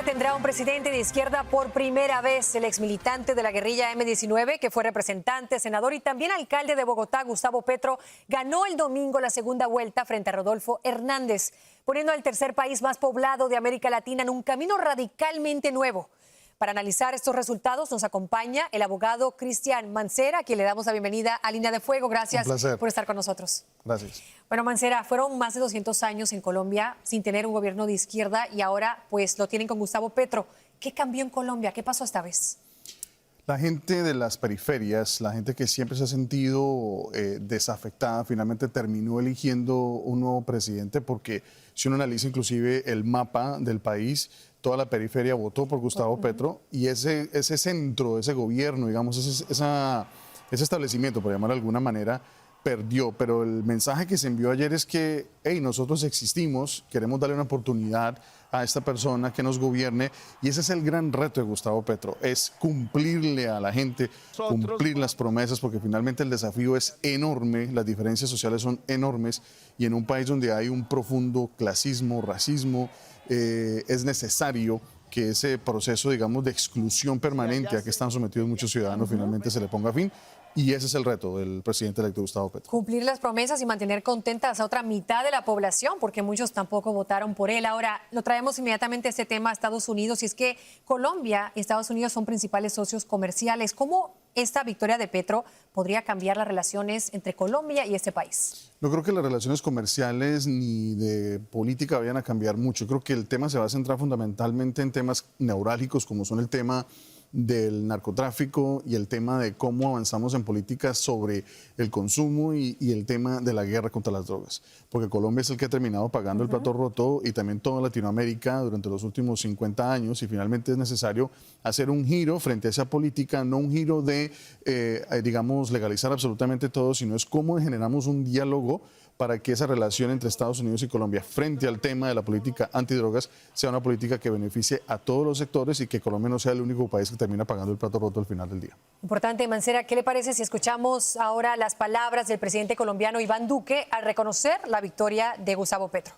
Colombia tendrá un presidente de izquierda por primera vez. El exmilitante de la guerrilla M-19, que fue representante, senador y también alcalde de Bogotá, Gustavo Petro, ganó el domingo la segunda vuelta frente a Rodolfo Hernández, poniendo al tercer país más poblado de América Latina en un camino radicalmente nuevo. Para analizar estos resultados nos acompaña el abogado Cristian Mancera, a quien le damos la bienvenida a Línea de Fuego. Gracias por estar con nosotros. Gracias. Bueno, Mancera, fueron más de 200 años en Colombia sin tener un gobierno de izquierda y ahora pues lo tienen con Gustavo Petro. ¿Qué cambió en Colombia? ¿Qué pasó esta vez? La gente de las periferias, la gente que siempre se ha sentido desafectada, finalmente terminó eligiendo un nuevo presidente porque si uno analiza inclusive el mapa del país, toda la periferia votó por Gustavo Petro y ese centro, ese gobierno, digamos, ese establecimiento, por llamarlo de alguna manera, perdió. Pero el mensaje que se envió ayer es que, hey, nosotros existimos, queremos darle una oportunidad a esta persona que nos gobierne y ese es el gran reto de Gustavo Petro, es cumplirle a la gente, cumplir las promesas, porque finalmente el desafío es enorme, las diferencias sociales son enormes y en un país donde hay un profundo clasismo, racismo, es necesario que ese proceso, digamos, de exclusión permanente a que están sometidos muchos ciudadanos finalmente se le ponga fin. Y ese es el reto del presidente electo Gustavo Petro. Cumplir las promesas y mantener contenta a esa otra mitad de la población, porque muchos tampoco votaron por él. Ahora, lo traemos inmediatamente este tema a Estados Unidos, y es que Colombia y Estados Unidos son principales socios comerciales. ¿Cómo esta victoria de Petro podría cambiar las relaciones entre Colombia y este país? No creo que las relaciones comerciales ni de política vayan a cambiar mucho. Creo que el tema se va a centrar fundamentalmente en temas neurálgicos, como son el tema del narcotráfico y el tema de cómo avanzamos en políticas sobre el consumo y el tema de la guerra contra las drogas. Porque Colombia es el que ha terminado pagando el plato roto y también toda Latinoamérica durante los últimos 50 años y finalmente es necesario hacer un giro frente a esa política, no un giro de, digamos, legalizar absolutamente todo, sino es cómo generamos un diálogo para que esa relación entre Estados Unidos y Colombia frente al tema de la política antidrogas sea una política que beneficie a todos los sectores y que Colombia no sea el único país que termina pagando el plato roto al final del día. Importante, Mancera, ¿qué le parece si escuchamos ahora las palabras del presidente colombiano Iván Duque al reconocer la victoria de Gustavo Petro?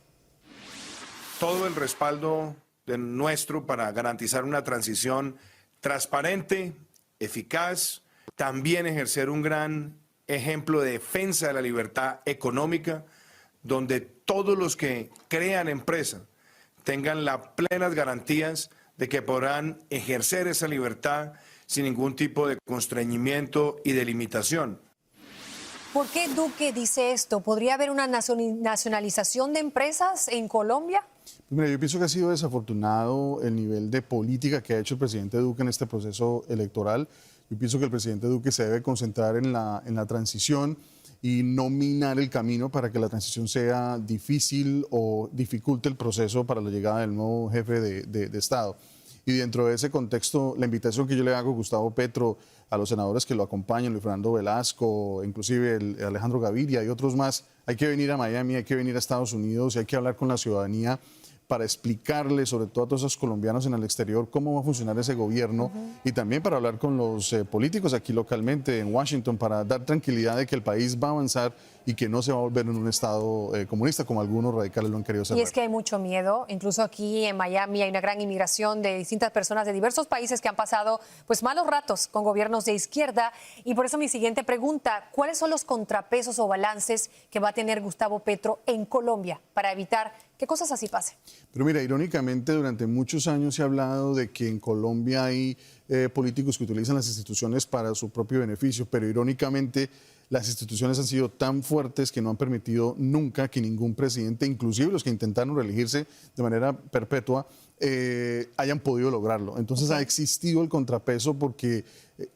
Todo el respaldo de nuestro para garantizar una transición transparente, eficaz, también ejercer un gran ejemplo de defensa de la libertad económica, donde todos los que crean empresa tengan las plenas garantías de que podrán ejercer esa libertad sin ningún tipo de constreñimiento y de limitación. ¿Por qué Duque dice esto? ¿Podría haber una nacionalización de empresas en Colombia? Mira, yo pienso que ha sido desafortunado el nivel de política que ha hecho el presidente Duque en este proceso electoral. Yo pienso que el presidente Duque se debe concentrar en la transición y no minar el camino para que la transición sea difícil o dificulte el proceso para la llegada del nuevo jefe de Estado. Y dentro de ese contexto, la invitación que yo le hago a Gustavo Petro, a los senadores que lo acompañan, Luis Fernando Velasco, inclusive Alejandro Gaviria y otros más, hay que venir a Miami, hay que venir a Estados Unidos y hay que hablar con la ciudadanía para explicarle, sobre todo a todos esos colombianos en el exterior, cómo va a funcionar ese gobierno y también para hablar con los políticos aquí localmente en Washington para dar tranquilidad de que el país va a avanzar y que no se va a volver en un estado comunista como algunos radicales lo han querido hacer. Y es que hay mucho miedo, incluso aquí en Miami hay una gran inmigración de distintas personas de diversos países que han pasado pues malos ratos con gobiernos de izquierda, y por eso mi siguiente pregunta: ¿cuáles son los contrapesos o balances que va a tener Gustavo Petro en Colombia para evitar que cosas así pasen? Pero mira, irónicamente durante muchos años se ha hablado de que en Colombia hay políticos que utilizan las instituciones para su propio beneficio, pero irónicamente las instituciones han sido tan fuertes que no han permitido nunca que ningún presidente, inclusive los que intentaron reelegirse de manera perpetua, hayan podido lograrlo. Entonces ha existido el contrapeso porque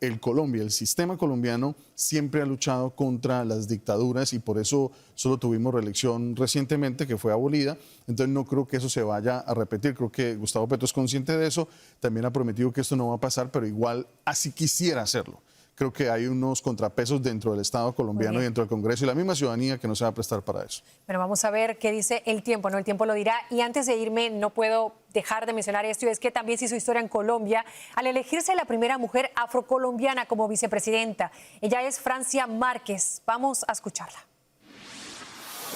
el sistema colombiano siempre ha luchado contra las dictaduras y por eso solo tuvimos reelección recientemente que fue abolida. Entonces no creo que eso se vaya a repetir. Creo que Gustavo Petro es consciente de eso. También ha prometido que esto no va a pasar, pero igual así quisiera hacerlo. Creo que hay unos contrapesos dentro del Estado colombiano y dentro del Congreso y la misma ciudadanía que no se va a prestar para eso. Bueno, vamos a ver qué dice el tiempo, ¿no? El tiempo lo dirá. Y antes de irme, no puedo dejar de mencionar esto, y es que también se hizo historia en Colombia al elegirse la primera mujer afrocolombiana como vicepresidenta. Ella es Francia Márquez. Vamos a escucharla.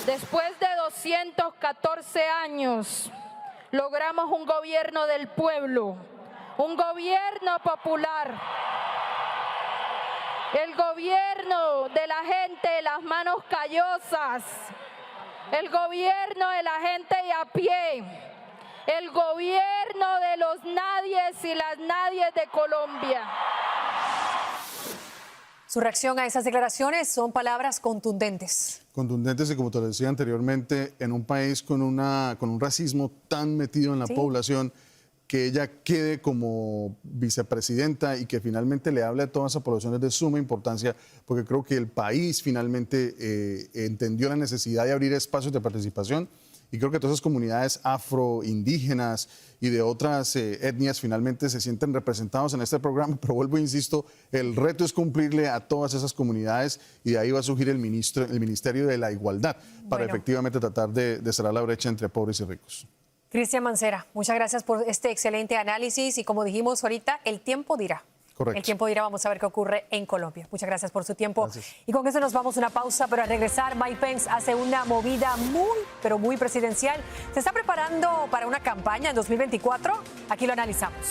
Después de 214 años, logramos un gobierno del pueblo, un gobierno popular, el gobierno de la gente de las manos callosas, el gobierno de la gente de a pie, el gobierno de los nadies y las nadies de Colombia. Su reacción a esas declaraciones son palabras contundentes. Contundentes y, como te lo decía anteriormente, en un país con un racismo tan metido en la población, que ella quede como vicepresidenta y que finalmente le hable a toda esa población es de suma importancia, porque creo que el país finalmente entendió la necesidad de abrir espacios de participación, y creo que todas esas comunidades afroindígenas y de otras etnias finalmente se sienten representados en este programa. Pero vuelvo e insisto, el reto es cumplirle a todas esas comunidades, y de ahí va a surgir el Ministerio de la Igualdad para efectivamente tratar de cerrar la brecha entre pobres y ricos. Cristian Mancera, muchas gracias por este excelente análisis, y como dijimos ahorita, el tiempo dirá. Correcto. El tiempo dirá, vamos a ver qué ocurre en Colombia. Muchas gracias por su tiempo. Gracias. Y con eso nos vamos a una pausa, pero al regresar, Mike Pence hace una movida pero muy presidencial. ¿Se está preparando para una campaña en 2024? Aquí lo analizamos.